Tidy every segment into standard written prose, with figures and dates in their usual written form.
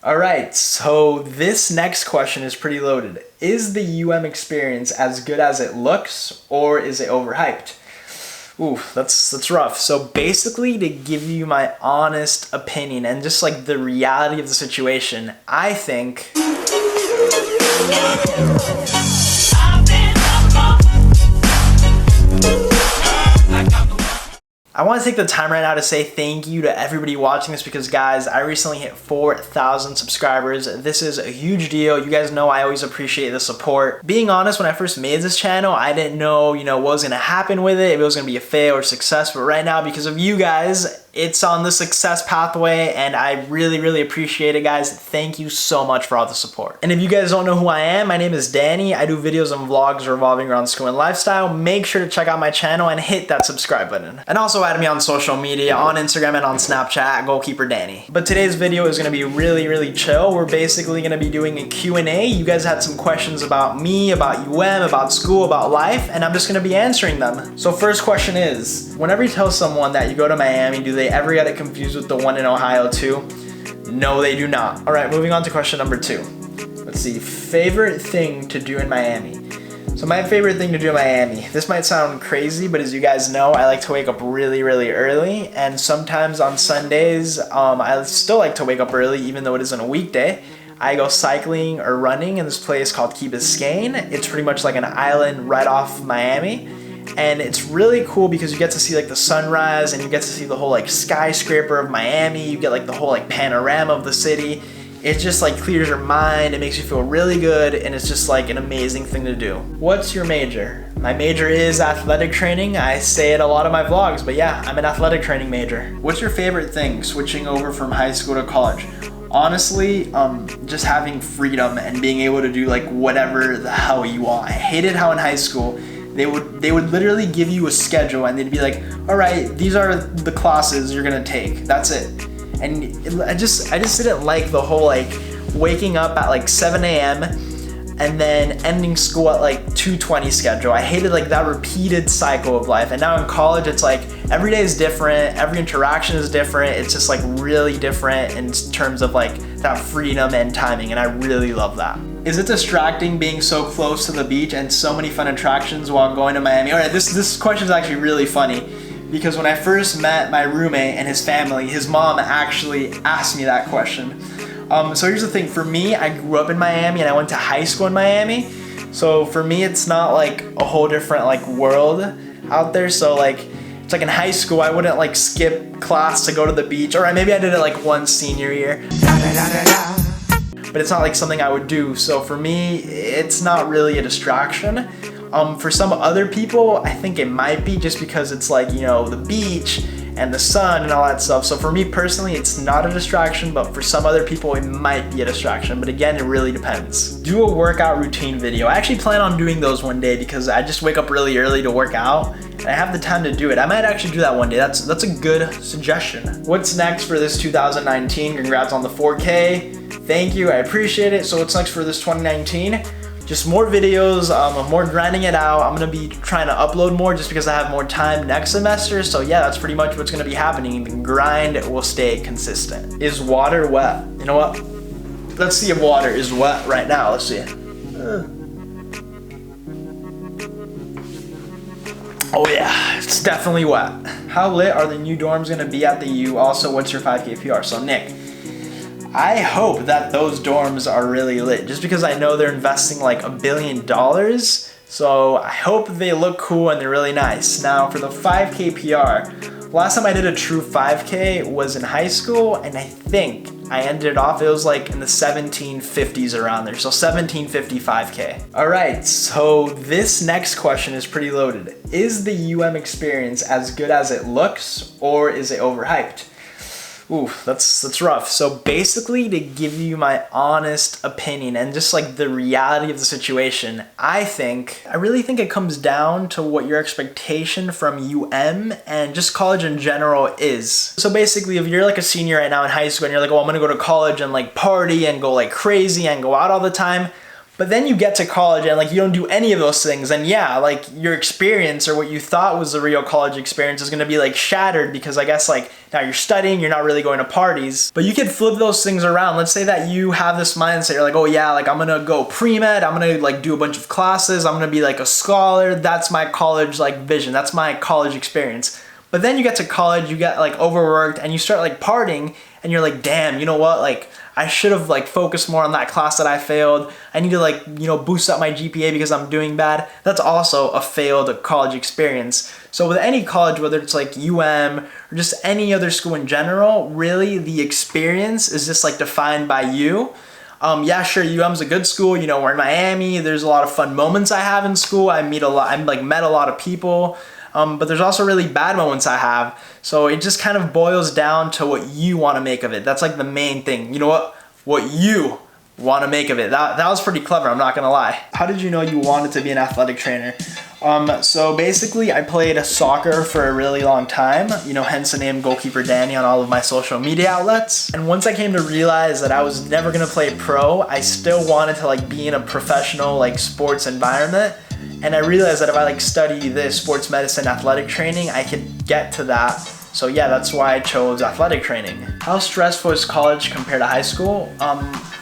All right, so this next question is pretty loaded. Is the experience as good as it looks, or is it overhyped? Ooh, that's rough. So basically, to give you my honest opinion and just like the reality of the situation, I think I want to take the time right now to say thank you to everybody watching this because, guys, I recently hit 4,000 subscribers. This is a huge deal. You guys know I always appreciate the support. Being honest, when I first made this channel, I didn't know, what was going to happen with it, if it was going to be a fail or success. But right now, because of you guys, it's on the success pathway, and I really appreciate it, guys. Thank you so much for all the support. And if you guys don't know who I am, my name is Danny. I do videos and vlogs revolving around school and lifestyle. Make sure to check out my channel and hit that subscribe button. And also add me on social media, on Instagram and on Snapchat, Goalkeeper Danny. But today's video is gonna be really chill. We're basically gonna be doing a Q&A. You guys had some questions about me, about about school, about life, and I'm just gonna be answering them. So first question is, whenever you tell someone that you go to Miami, do they ever get it confused with the one in Ohio too? No, they do not. All right, moving on to question number 2. Let's see, favorite thing to do in Miami. So my favorite thing to do in Miami, this might sound crazy, but as you guys know, I like to wake up really early, and sometimes on Sundays, I still like to wake up early even though it isn't a weekday. I go cycling or running in this place called Key Biscayne. It's pretty much like an island right off Miami. And it's really cool because you get to see like the sunrise and you get to see the whole like skyscraper of Miami. You get like the whole like panorama of the city. It just like clears your mind. It makes you feel really good, and it's just like an amazing thing to do. What's your major? My major is athletic training. I say it a lot of my vlogs, but yeah, I'm an athletic training major. What's your favorite thing switching over from high school to college? Honestly, just having freedom and being able to do like whatever the hell you want. I hated how in high school they would literally give you a schedule and they'd be like, all right, these are the classes you're gonna take. That's it. And I just didn't like the whole like waking up at like 7 a.m. and then ending school at like 2:20 schedule. I hated like that repeated cycle of life. And now in college, it's like every day is different. Every interaction is different. It's just like really different in terms of like that freedom and timing. And I really love that. Is it distracting being so close to the beach and so many fun attractions while going to Miami? All right, this question is actually really funny because when I first met my roommate and his family, his mom actually asked me that question. So here's the thing, for me, I grew up in Miami and I went to high school in Miami. So for me, it's not like a whole different like world out there. So like, it's like in high school, I wouldn't like skip class to go to the beach. Or maybe I did it like one senior year. But it's not like something I would do. So for me, it's not really a distraction. For some other people, I think it might be just because it's like, the beach and the sun and all that stuff. So for me personally, it's not a distraction, but for some other people, it might be a distraction. But again, it really depends. Do a workout routine video. I actually plan on doing those one day because I just wake up really early to work out and I have the time to do it. I might actually do that one day. That's a good suggestion. What's next for this 2019? Congrats on the 4K. Thank you, I appreciate it. So what's next for this 2019? Just more videos, more grinding it out. I'm gonna be trying to upload more just because I have more time next semester. So yeah, that's pretty much what's gonna be happening. The grind will stay consistent. Is water wet? You know what? Let's see if water is wet right now. Let's see. Oh yeah, it's definitely wet. How lit are the new dorms gonna be at the U? Also, what's your 5K PR? So Nick, I hope that those dorms are really lit just because I know they're investing like $1 billion. So I hope they look cool and they're really nice. Now for the 5K PR, last time I did a true 5K was in high school and I think I ended it off, it was like in the 1750s around there. So 1750 5K. All right, so this next question is pretty loaded. Is the experience as good as it looks, or is it overhyped? Ooh, that's rough. So basically, to give you my honest opinion and just like the reality of the situation, I really think it comes down to what your expectation from and just college in general is. So basically, if you're like a senior right now in high school and you're like, oh, I'm gonna go to college and like party and go like crazy and go out all the time, But then you get to college and like you don't do any of those things, and yeah, like your experience or what you thought was the real college experience is gonna be like shattered, because I guess like now you're studying, you're not really going to parties. But you could flip those things around. Let's say that you have this mindset, you're like, oh yeah, like I'm gonna go pre-med, I'm gonna like do a bunch of classes, I'm gonna be like a scholar, that's my college like vision, that's my college experience. But then you get to college, you get like overworked and you start like partying, and you're like, damn, you know what, like I should have like focused more on that class that I failed. I need to like, you know, boost up my GPA because I'm doing bad. That's also a failed college experience. So with any college, whether it's like UM or just any other school in general, really the experience is just like defined by you. Yeah, sure, UM's a good school. You know, we're in Miami. There's a lot of fun moments I have in school. I met a lot of people. But there's also really bad moments I have. So it just kind of boils down to what you want to make of it. That's like the main thing. You know what you want to make of it. That was pretty clever, I'm not gonna lie. How did you know you wanted to be an athletic trainer? So basically I played soccer for a really long time, you know, hence the name Goalkeeper Danny on all of my social media outlets. And once I came to realize that I was never gonna play pro, I still wanted to like be in a professional like sports environment. And I realized that if I like study this sports medicine athletic training, I could get to that. So yeah, that's why I chose athletic training. How stressful is college compared to high school?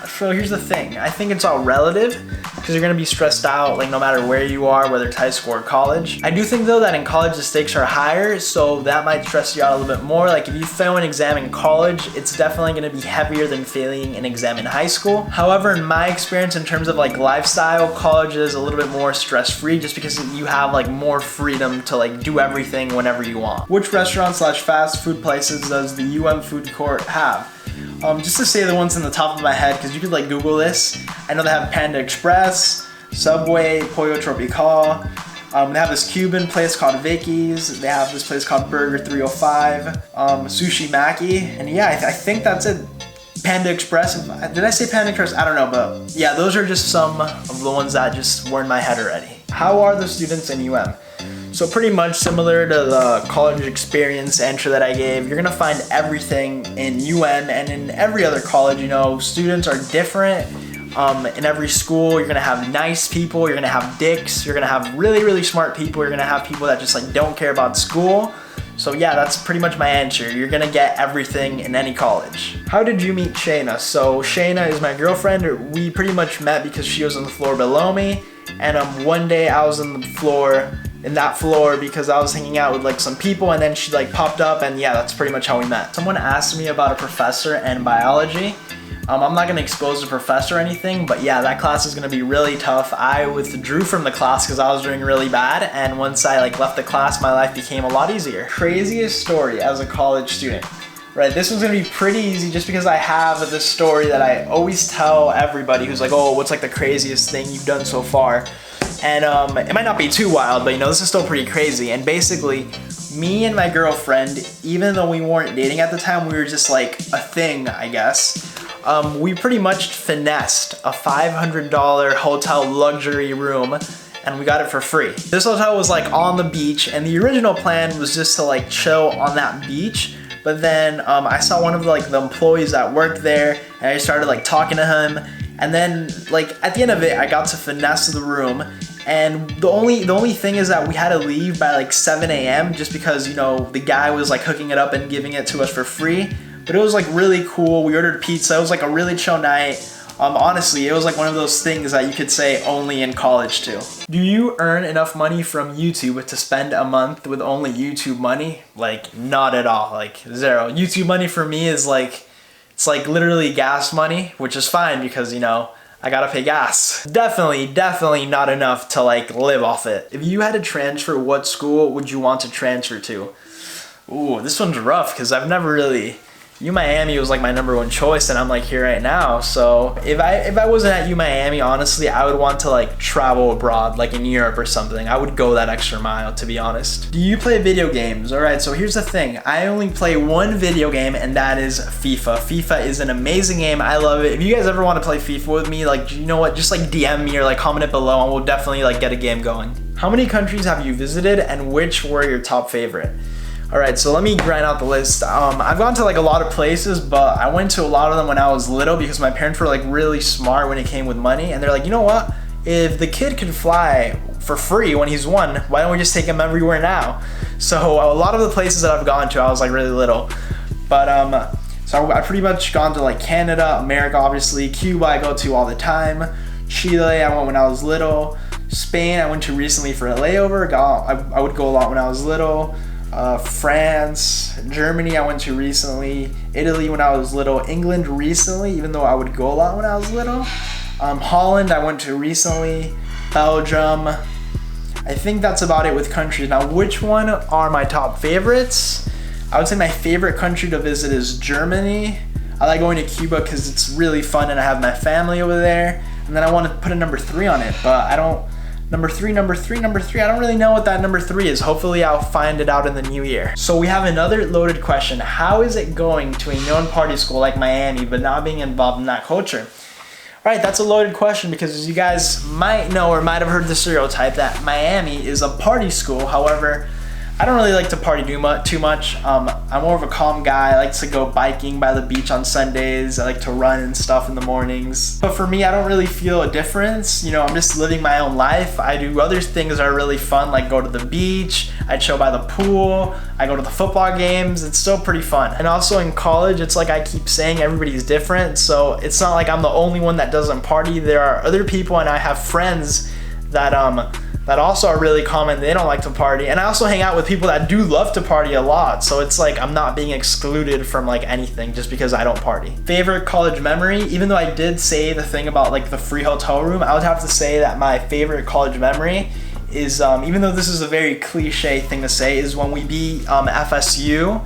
So here's the thing. I think it's all relative, because you're gonna be stressed out like no matter where you are, whether it's high school or college. I do think though that in college the stakes are higher, so that might stress you out a little bit more. Like if you fail an exam in college, it's definitely gonna be heavier than failing an exam in high school. However, in my experience in terms of like lifestyle, college is a little bit more stress-free just because you have like more freedom to like do everything whenever you want. Which restaurants / fast food places does the UM food court have? Just to say the ones in the top of my head, because you could like Google this. I know they have Panda Express, Subway, Pollo Tropical. They have this Cuban place called Vicky's. They have this place called Burger 305, Sushi Maki, and yeah, I think that's it. Panda Express. Did I say Panda Express? I don't know, but yeah, those are just some of the ones that just were in my head already. How are the students in UM? So pretty much similar to the college experience entry that I gave, you're gonna find everything in UM and in every other college. You know, students are different. In every school, you're gonna have nice people, you're gonna have dicks, you're gonna have really, really smart people, you're gonna have people that just like don't care about school. So yeah, that's pretty much my answer. You're gonna get everything in any college. How did you meet Shayna? So Shayna is my girlfriend. We pretty much met because she was on the floor below me, and one day I was on the floor, in that floor, because I was hanging out with like some people, and then she like popped up, and yeah, that's pretty much how we met. Someone asked me about a professor and biology. I'm not gonna expose the professor or anything, but yeah, that class is gonna be really tough. I withdrew from the class because I was doing really bad, and once I like left the class, my life became a lot easier. Craziest story as a college student. Right, this one's gonna be pretty easy just because I have this story that I always tell everybody who's like, oh, what's like the craziest thing you've done so far? And it might not be too wild, but you know, this is still pretty crazy. And basically, me and my girlfriend, even though we weren't dating at the time, we were just like a thing, I guess. We pretty much finessed a $500 hotel luxury room, and we got it for free. This hotel was like on the beach, and the original plan was just to like chill on that beach. But then I saw one of the employees that worked there, and I started like talking to him. And then like at the end of it, I got to finesse the room. And the only thing is that we had to leave by like 7 a.m. just because, you know, the guy was like hooking it up and giving it to us for free. But it was like really cool. We ordered pizza. It was like a really chill night. Honestly, it was like one of those things that you could say only in college too. Do you earn enough money from YouTube to spend a month with only YouTube money? Like, not at all, like zero. YouTube money for me is like, it's like literally gas money, which is fine because, you know, I gotta pay gas. Definitely not enough to like live off it. If you had to transfer, what school would you want to transfer to? Ooh, this one's rough because I've never really, Miami was like my #1 choice, and I'm like here right now. So if I wasn't at Miami, honestly, I would want to like travel abroad, like in Europe or something. I would go that extra mile, to be honest. Do you play video games? All right, so here's the thing. I only play one video game, and that is FIFA. FIFA is an amazing game. I love it. If you guys ever want to play FIFA with me, like, you know what? Just like DM me or like comment it below, and we'll definitely like get a game going. How many countries have you visited, and which were your top favorite? All right, so let me grind out the list. I've gone to like a lot of places, but I went to a lot of them when I was little because my parents were like really smart when it came with money. And they're like, you know what? If the kid can fly for free when he's 1, why don't we just take him everywhere now? So a lot of the places that I've gone to, I was like really little. But so I pretty much gone to like Canada, America, obviously. Cuba, I go to all the time. Chile, I went when I was little. Spain, I went to recently for a layover. I would go a lot when I was little. France, Germany, I went to recently. Italy when I was little. England recently, even though I would go a lot when I was little. Holland, I went to recently. Belgium. I think that's about it with countries. Now, which one are my top favorites? I would say my favorite country to visit is Germany. I like going to Cuba because it's really fun and I have my family over there. And then I want to put a number 3 on it, but I don't. Number three, I don't really know what that number 3 is. Hopefully I'll find it out in the new year. So we have another loaded question. How is it going to a known party school like Miami, but not being involved in that culture? All right, that's a loaded question because as you guys might know or might have heard the stereotype that Miami is a party school. However, I don't really like to party too much. I'm more of a calm guy. I like to go biking by the beach on Sundays. I like to run and stuff in the mornings. But for me, I don't really feel a difference. You know, I'm just living my own life. I do other things that are really fun, like go to the beach. I chill by the pool. I go to the football games. It's still pretty fun. And also in college, it's like I keep saying, everybody's different. So it's not like I'm the only one that doesn't party. There are other people and I have friends that also are really common. They don't like to party. And I also hang out with people that do love to party a lot. So it's like I'm not being excluded from like anything just because I don't party. Favorite college memory, even though I did say the thing about like the free hotel room, I would have to say that my favorite college memory is, even though this is a very cliche thing to say, is when we beat FSU.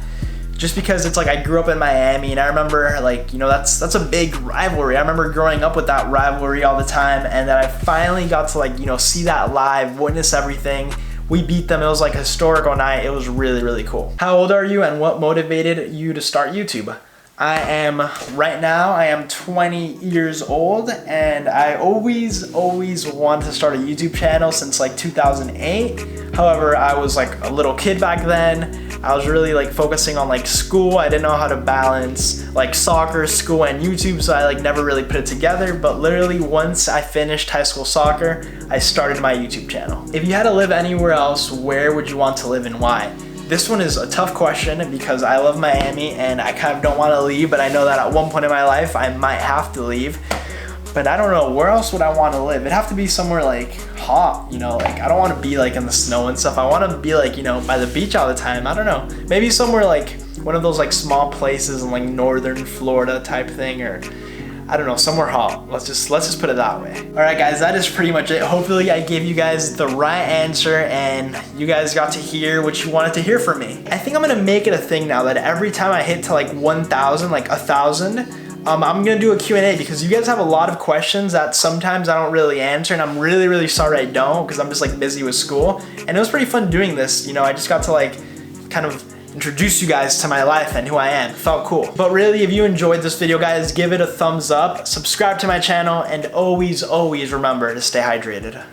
Just because it's like I grew up in Miami and I remember like, you know, that's a big rivalry. I remember growing up with that rivalry all the time and that I finally got to like, you know, see that live, witness everything. We beat them. It was like a historical night. It was really, really cool. How old are you and what motivated you to start YouTube? Right now I am 20 years old and I always wanted to start a YouTube channel since like 2008. However, I was like a little kid back then. I was really like focusing on like school. I didn't know how to balance like soccer, school, and YouTube, so I like never really put it together. But literally once I finished high school soccer, I started my YouTube channel. If you had to live anywhere else, where would you want to live and why? This one is a tough question because I love Miami and I kind of don't want to leave, but I know that at one point in my life I might have to leave. But I don't know, where else would I want to live? It'd have to be somewhere like hot, you know, like I don't want to be like in the snow and stuff. I want to be like, you know, by the beach all the time. I don't know, maybe somewhere like one of those like small places in like northern Florida type thing, or I don't know, somewhere hot. Let's just put it that way. All right, guys, that is pretty much it. Hopefully I gave you guys the right answer and you guys got to hear what you wanted to hear from me. I think I'm gonna make it a thing now that every time I hit to like 1,000, like 1,000, I'm gonna do a Q&A because you guys have a lot of questions that sometimes I don't really answer, and I'm really, really sorry I don't because I'm just like busy with school. And it was pretty fun doing this. You know, I just got to like kind of introduce you guys to my life and who I am. It felt cool. But really, if you enjoyed this video, guys, give it a thumbs up, subscribe to my channel, and always remember to stay hydrated.